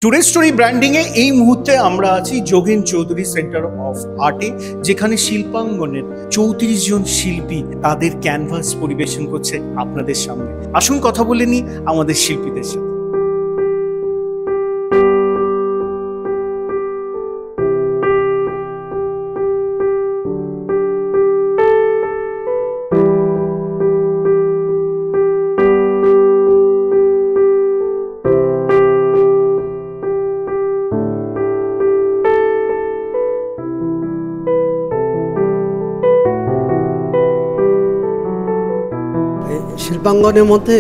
Today story branding এ এই মুহূর্তে আমরা আছি যোগেন চৌধুরী সেন্টার অফ আর্টে, যেখানে শিল্পাঙ্গনের 34 জন শিল্পী তাদের ক্যানভাস পরিবেশন করছে আপনাদের সামনে। আসুন কথা বলে নি আমাদের শিল্পীদের সাথে। শিল্পাঙ্গনের মধ্যে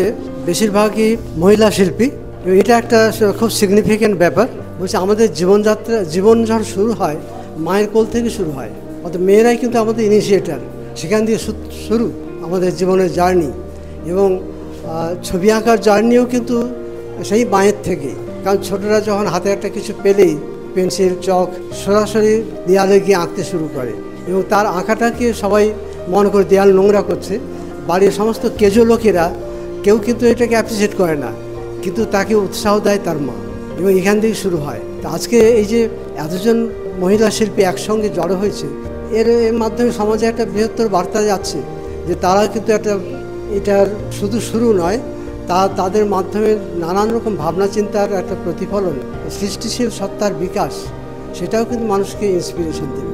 বেশিরভাগই মহিলা শিল্পী। এটা একটা খুব সিগনিফিক্যান্ট ব্যাপার। বলছে আমাদের জীবন যখন শুরু হয় মায়ের কোল থেকে শুরু হয়, অর্থাৎ মেয়েরাই কিন্তু আমাদের ইনিশিয়েটার। সেখান দিয়ে শুরু আমাদের জীবনের জার্নি, এবং ছবি আঁকার জার্নিও কিন্তু সেই মায়ের থেকেই। কারণ ছোটরা যখন হাতে একটা কিছু পেলেই পেন্সিল চক সরাসরি দেয়ালে গিয়ে আঁকতে শুরু করে, এবং তার আঁকাটাকে সবাই মনে করে দেয়াল নোংরা করছে। বাড়ির সমস্ত কেজো লোকেরা কেউ কিন্তু এটাকে অ্যাপ্রিসিয়েট করে না, কিন্তু তাকে উৎসাহ দেয় তার মা, এবং এখান থেকে শুরু হয়। তো আজকে এই যে এতজন মহিলা শিল্পী একসঙ্গে জড়ো হয়েছে, এর মাধ্যমে সমাজে একটা বৃহত্তর বার্তা যাচ্ছে যে তারা কিন্তু এটার শুধু শুরু নয়, তাদের মাধ্যমে নানান রকম ভাবনা চিন্তার একটা প্রতিফলন, সৃষ্টিশীল সত্তার বিকাশ, সেটাও কিন্তু মানুষকে ইন্সপিরেশন দেবে।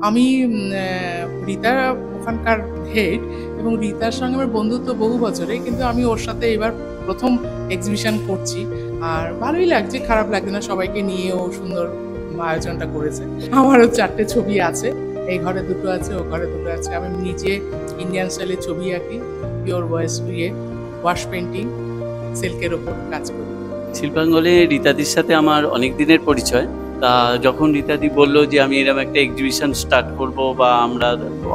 আমি রীতা ওখানকার হেড, এবং রীতার সঙ্গে আমার বন্ধুত্ব বহু বছরে, কিন্তু আমি ওর সাথে এবার প্রথম এক্সিবিশন করছি। আর ভালোই লাগছে, খারাপ লাগছে না। সবাইকে নিয়ে ও সুন্দর আয়োজনটা করেছে। আমারও 4টে ছবি আছে, এই ঘরে 2টো আছে, ও ঘরে 2টো আছে। আমি নিজে ইন্ডিয়ান স্টাইলে ছবি আঁকি, পিওর ভয়েস দিয়ে ওয়াশ পেন্টিং, সিল্কের ওপর কাজ করি। শিল্পাঙ্গনে রীতাদির সাথে আমার অনেক দিনের পরিচয়। তা যখন রীতাদি বলল যে আমি এরকম একটা এক্সিবিশন স্টার্ট করব, বা আমরা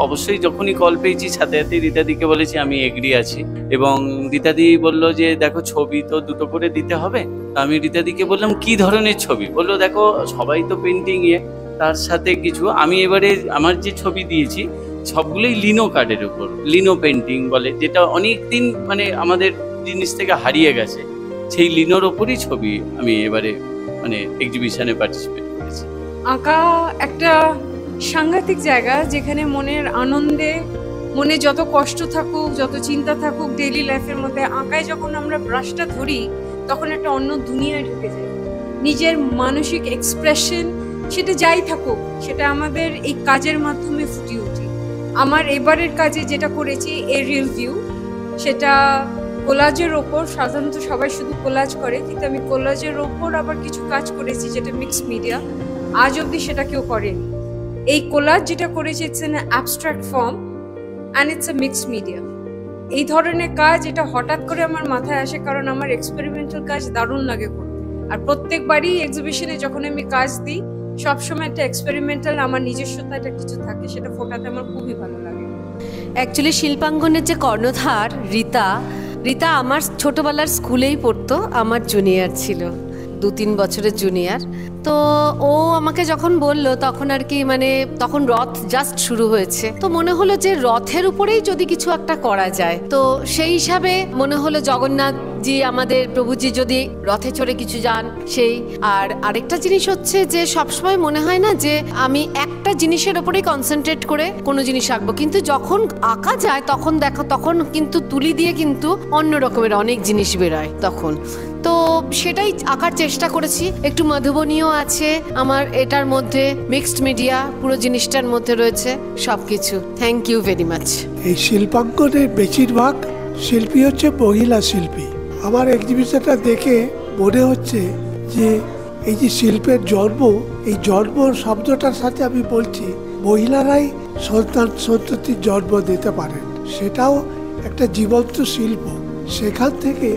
অবশ্যই যখনই কল পেয়েছি সাথে সাথে রীতাদিকে বলেছি আমি এগ্রি আছি। এবং রীতাদি বলল যে দেখো ছবি তো 2টো করে দিতে হবে। আমি রীতাদিকে বললাম কি ধরনের ছবি? বললো দেখো সবাই তো পেন্টিং তার সাথে কিছু আমি এবারে আমার যে ছবি দিয়েছি সবগুলোই লিনো কার্ডের উপর, লিনো পেন্টিং বলে, যেটা অনেক দিন মানে আমাদের জিনিস থেকে হারিয়ে গেছে, সেই লিনোর ওপরই ছবি আমি এবারে মানে এক্সিবিশনে পার্টিসিপেট করেছি। আঁকা একটা সাংঘাতিক জায়গা, যেখানে মনের আনন্দে, মনে যত কষ্ট থাকুক, যত চিন্তা থাকুক ডেইলি লাইফের মধ্যে, আঁকায় যখন আমরা ব্রাশটা ধরি তখন একটা অন্য দুনিয়ায় ঢুকে যায়। নিজের মানসিক এক্সপ্রেশন সেটা যাই থাকুক, সেটা আমাদের এই কাজের মাধ্যমে ফুটিয়ে ওঠে। আমার এবারের কাজে যেটা করেছি এরিয়াল ভিউ, সেটা কোলাজের ওপর। সাধারণত সবাই শুধু কোলাজ করে, কিন্তু আমি কোলাজের ওপর আবার কিছু কাজ করেছি যেটা মিক্স মিডিয়া। আজ অবধি সেটা কেউ করেনি। এই কোলাজ যেটা করেছি it's an abstract form and it's a mix media. এই ধরনের কাজ এটা হঠাৎ করে আমার মাথায় আসে, কারণ আমার এক্সপেরিমেন্টাল কাজ দারুণ লাগে করতে। আর প্রত্যেকবারই এক্সিবিশনে যখন আমি কাজ দিই সবসময় একটা এক্সপেরিমেন্টাল আমার নিজস্বতা একটা কিছু থাকে, সেটা ফোটাতে আমার খুবই ভালো লাগে। অ্যাকচুয়ালি শিল্পাঙ্গনের যে কর্ণধার রীতা আমার ছোটবেলার স্কুলেই পড়তো, আমার জুনিয়র ছিল, 2-3 বছরের জুনিয়র। তো ও আমাকে যখন বলল তখন আর কি মানে তখন রথ জাস্ট শুরু হয়েছে, তো মনে হলো যে রথের উপরেই যদি কিছু একটা করা যায়, তো সেই হিসাবে মনে হলো জগন্নাথজি আমাদের প্রভুজি যদি রথে চড়ে কিছু যান সেই। আর আরেকটা জিনিস হচ্ছে যে সবসময় মনে হয় না যে আমি একটা জিনিসের ওপরেই কনসেন্ট্রেট করে কোনো জিনিস আঁকবো, কিন্তু যখন আঁকা যায় তখন দেখো তখন কিন্তু তুলি দিয়ে কিন্তু অন্য রকমের অনেক জিনিস বেরোয় তখন। তো সেটাই আঁকার চেষ্টা করেছি। একটু মধুবনীও আছে আমার এটার মধ্যে, মিক্সড মিডিয়া পুরো জিনিসটার মধ্যে রয়েছে সবকিছু। Thank you very much. এই শিল্পাঙ্গনের বেশিরভাগ শিল্পী হচ্ছে মহিলা শিল্পী। আমার এক্সিবিশনটা দেখে মনে হচ্ছে যে এই যে শিল্পের জন্ম, এই জন্ম শব্দটার সাথে আমি বলছি মহিলারাই সন্ততির জন্ম দিতে পারেন, সেটাও একটা জীবন্ত শিল্প। সেখান থেকে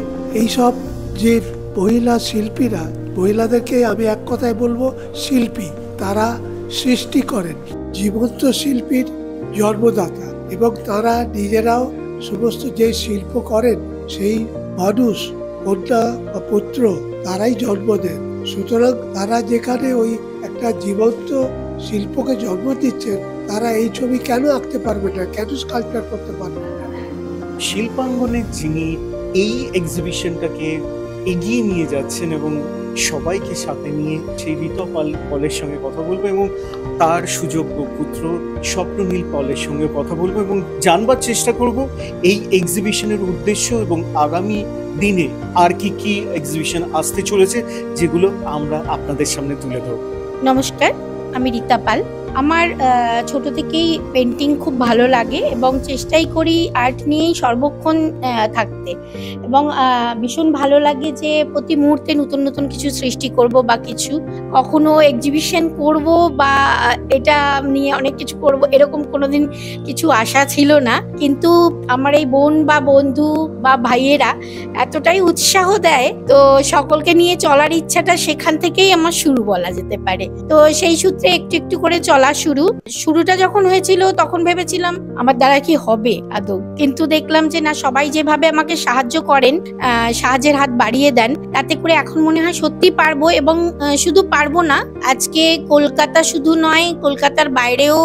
এইসব যে মহিলা শিল্পীরা, মহিলাদেরকে আমি এক কথায় বলবো শিল্পী, তারা সৃষ্টি করেন জীবন্ত শিল্পীর জন্মদাতা, এবং তারা নিজেরাও সমস্ত যে শিল্প করেন সেই মানুষ কন্যা বা পুত্র তারাই জন্ম দেন। সুতরাং তারা যেখানে ওই একটা জীবন্ত শিল্পকে জন্ম দিচ্ছেন, তারা এই ছবি কেন আঁকতে পারবে না, কেন স্কাল্পচার করতে পারবে না? শিল্পাঙ্গনে যিনি এই এক্সিবিশনটাকে এগিয়ে নিয়ে যাচ্ছেন এবং সবাইকে সাথে নিয়ে সেই ঋতা পলের সঙ্গে কথা বলবো এবং তার সুযোগ্য পুত্র স্বপ্ননীল পলের সঙ্গে কথা বলবো এবং জানবার চেষ্টা করব এই এক্সিবিশনের উদ্দেশ্য এবং আগামী দিনে আর কি কি এক্সিবিশন আসতে চলেছে যেগুলো আমরা আপনাদের সামনে তুলে ধরব। নমস্কার, আমি ঋতা পাল। আমার ছোট থেকেই পেন্টিং খুব ভালো লাগে এবং চেষ্টাই করি আর্ট নিয়েই সর্বক্ষণ থাকতে, এবং ভীষণ ভালো লাগে যে প্রতি মুহূর্তে নতুন নতুন কিছু সৃষ্টি করব বা কিছু কখনো এক্সিবিশন করব বা এটা নিয়ে অনেক কিছু করব এরকম কোনোদিন কিছু আশা ছিল না। কিন্তু আমার এই বোন বা বন্ধু বা ভাইয়েরা এতটাই উৎসাহ দেয়, তো সকলকে নিয়ে চলার ইচ্ছাটা সেখান থেকেই আমার শুরু বলা যেতে পারে। তো সেই সূত্রে একটু একটু করে চলা শুরুটা যখন হয়েছিল তখন ভেবেছিলাম আমার দ্বারা কি হবে আদৌ, কিন্তু দেখলাম যে না, সবাই যেভাবে আমাকে সাহায্য করেন, সাহায্যের হাত বাড়িয়ে দেন, তাতে করে এখন মনে হয় সত্যি পারবো। এবং শুধু পারবো না, আজকে কলকাতা শুধু নয়, কলকাতার বাইরেও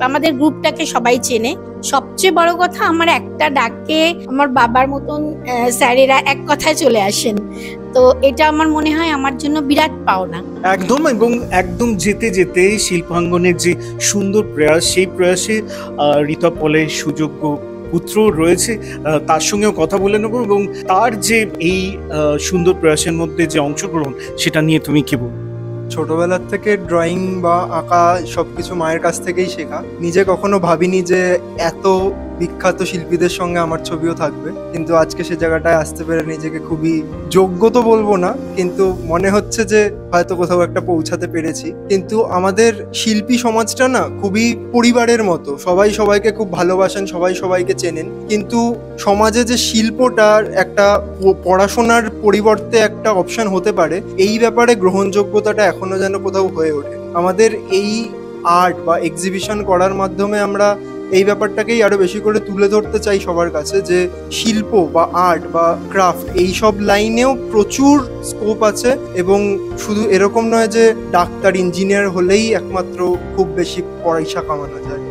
আমাদের গ্রুপটাকে সবাই চেনে। সবচেয়ে বড় কথা, আমার একটা ডাকে আমার বাবার মতন স্যারেরা এক কথায় চলে আসেন, তো এটা আমার মনে হয় আমার জন্য বিরাট পাওনা। একদম, এবং একদম যেতে যেতে শিল্পাঙ্গনের যে সুন্দর প্রয়াস, সেই প্রয়াসে ঋতা পলের সুযোগ্য পুত্র রয়েছে, তার সঙ্গেও কথা বলে নেব এবং তার যে এই সুন্দর প্রয়াসের মধ্যে যে অংশগ্রহণ সেটা নিয়ে তুমি কি বলবো? ছোটবেলার থেকে ড্রয়িং বা আঁকা সবকিছু মায়ের কাছ থেকেই শেখা। নিজে কখনো ভাবিনি যে এত বিখ্যাত শিল্পীদের সঙ্গে আমার ছবিও থাকবে, কিন্তু আজকে সে জায়গাটায় আসতে পেরে নিজেকে খুবই যোগ্য তো বলবো না, কিন্তু মনে হচ্ছে যে হয়তো কোথাও একটা পৌঁছাতে পেরেছি। কিন্তু আমাদের শিল্পী সমাজটা না খুবই পরিবারের মতো, সবাই সবাইকে খুব ভালোবাসেন, সবাই সবাইকে চেনেন, কিন্তু সমাজে যে শিল্পটার একটা পড়াশোনার পরিবর্তে একটা অপশন হতে পারে, এই ব্যাপারে গ্রহণযোগ্যতাটা এখনো যেন কোথাও হয়ে ওঠে। আমাদের এই আর্ট বা এক্সিবিশন করার মাধ্যমে আমরা এই ব্যাপারটাকেই আরো বেশি করে তুলে ধরতে চাই সবার কাছে, যে শিল্প বা আর্ট বা ক্রাফট এইসব লাইনেও প্রচুর স্কোপ আছে, এবং শুধু এরকম নয় যে ডাক্তার ইঞ্জিনিয়ার হলেই একমাত্র খুব বেশি পয়সা কামানো যায়।